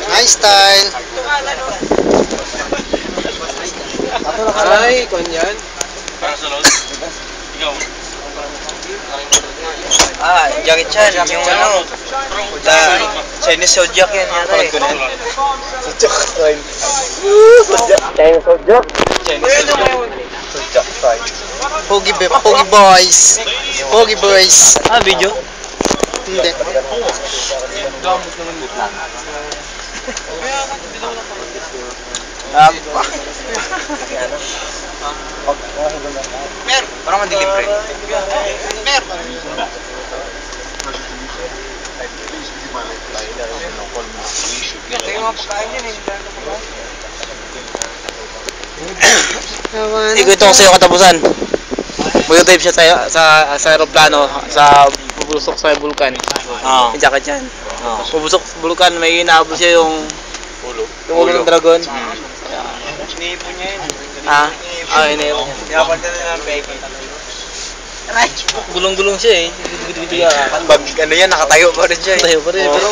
Nice style. Ay, kanyan. Jackie Chan, yung ano, Chinese Zodiac yan yata eh. Chinese Zodiac. Pogi boys. Pogi boys. Video? Hindi. Parang madilim pre. Ikutin ko sa'yo katapusan. Mag-dive siya sa aeroplano, sa bubusok sa bulkan. Oo. May jacket yan. Bubusok sa bulkan, may inaabot siya yung ulo ng dragon. Iniipo niya yun. Iniipo. Tinapal ka na ng peke. Gulong-gulong siya eh. Pag ano yan, nakatayo pa rin siya eh. Tayo pa rin. Pero